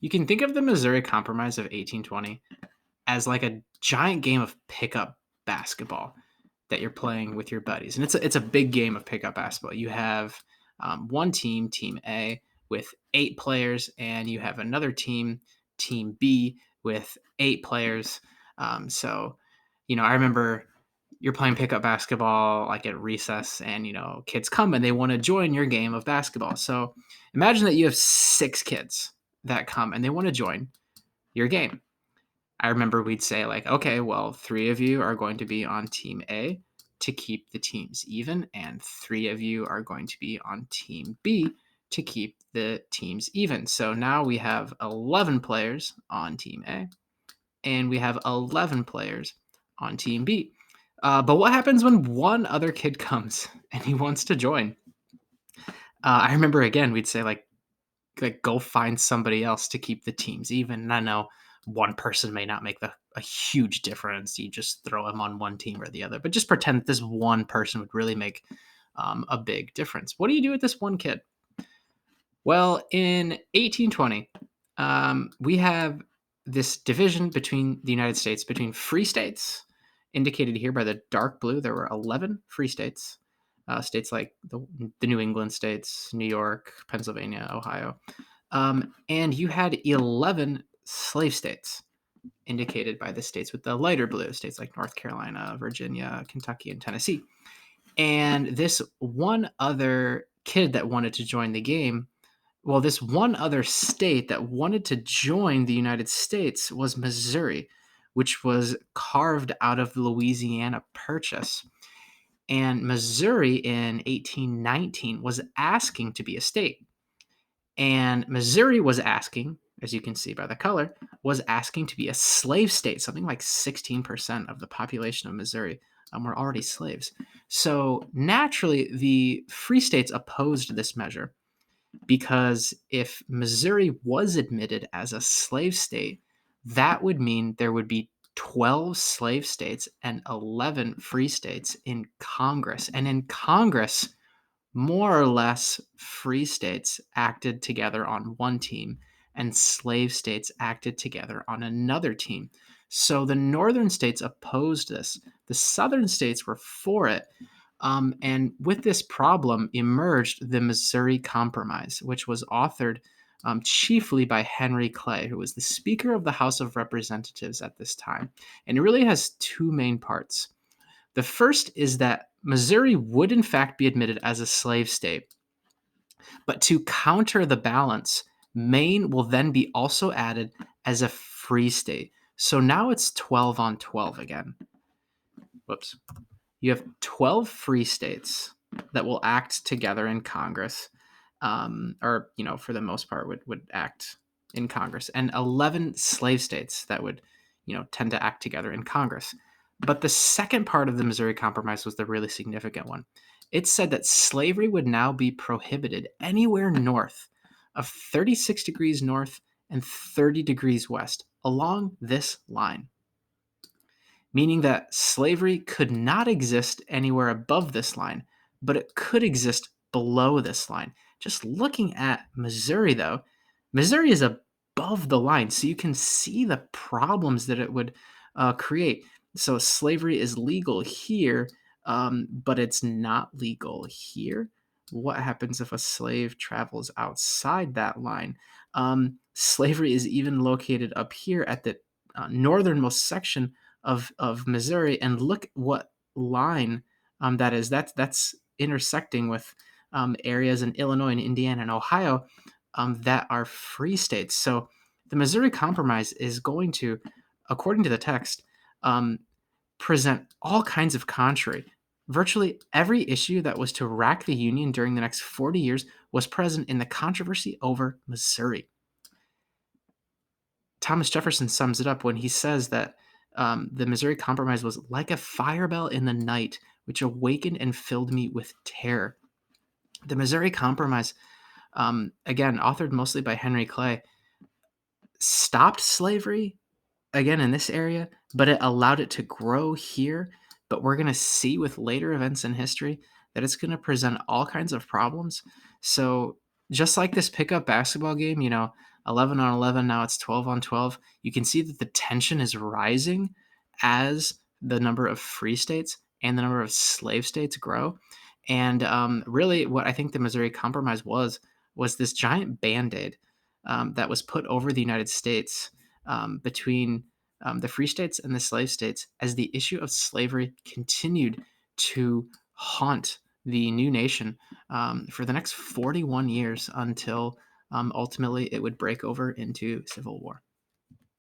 You can think of the Missouri Compromise of 1820 as like a giant game of pickup basketball that you're playing with your buddies, and it's a big game of pickup basketball. You have one team, Team A, with 8 players, and you have another team, Team B, with 8 players. So, I remember you're playing pickup basketball like at recess, and kids come and they want to join your game of basketball. So imagine that you have 6 kids that come and they want to join your game. I remember we'd say, like, okay, well, 3 of you are going to be on Team A to keep the teams even, and 3 of you are going to be on Team B to keep the teams even. So now we have 11 players on Team A, and we have 11 players on Team B. But what happens when one other kid comes and he wants to join? I remember, again, we'd say, like go find somebody else to keep the teams even. And I know one person may not make a huge difference. You just throw them on one team or the other, but just pretend that this one person would really make a big difference. What do you do with this one kid? Well, in 1820, we have this division between the United States, between free states, indicated here by the dark blue. There were 11 free states, states like the New England states, New York, Pennsylvania, Ohio. And you had 11 slave states, indicated by the states with the lighter blue, states like North Carolina, Virginia, Kentucky, and Tennessee. And this one other kid that wanted to join the game, well, this one other state that wanted to join the United States was Missouri, which was carved out of the Louisiana Purchase. And Missouri in 1819 was asking to be a state. And Missouri was asking, as you can see by the color, was asking to be a slave state. Something like 16% of the population of Missouri were already slaves. So naturally, the free states opposed this measure because if Missouri was admitted as a slave state, that would mean there would be 12 slave states and 11 free states in Congress. And in Congress, more or less, free states acted together on one team and slave states acted together on another team. So the northern states opposed this. The southern states were for it. And with this problem emerged the Missouri Compromise, which was authored chiefly by Henry Clay, who was the Speaker of the House of Representatives at this time. And it really has 2 main parts. The first is that Missouri would, in fact, be admitted as a slave state. But to counter the balance, Maine will then be also added as a free state. So now it's 12 on 12 again. Whoops. You have 12 free states that will act together in Congress, or, for the most part, would act in Congress, and 11 slave states that would, tend to act together in Congress. But the second part of the Missouri Compromise was the really significant one. It said that slavery would now be prohibited anywhere north of 36 degrees north and 30 degrees west along this line, meaning that slavery could not exist anywhere above this line, but it could exist below this line. Just looking at Missouri, though, Missouri is above the line, so you can see the problems that it would create. So slavery is legal here, but it's not legal here. What happens if a slave travels outside that line? Slavery is even located up here at the northernmost section of Missouri, and look what line that is. That's intersecting with areas in Illinois and Indiana and Ohio that are free states. So the Missouri Compromise is going to, according to the text, present all kinds of contrary. Virtually every issue that was to rack the Union during the next 40 years was present in the controversy over Missouri. Thomas Jefferson sums it up when he says that the Missouri Compromise was like a fire bell in the night, which awakened and filled me with terror. The Missouri Compromise, again, authored mostly by Henry Clay, stopped slavery, again, in this area, but it allowed it to grow here. But we're going to see with later events in history that it's going to present all kinds of problems. So just like this pickup basketball game, 11 on 11, now it's 12 on 12. You can see that the tension is rising as the number of free states and the number of slave states grow. And really, what I think the Missouri Compromise was this giant band-aid that was put over the United States between the free states and the slave states as the issue of slavery continued to haunt the new nation for the next 41 years until ultimately it would break over into civil war.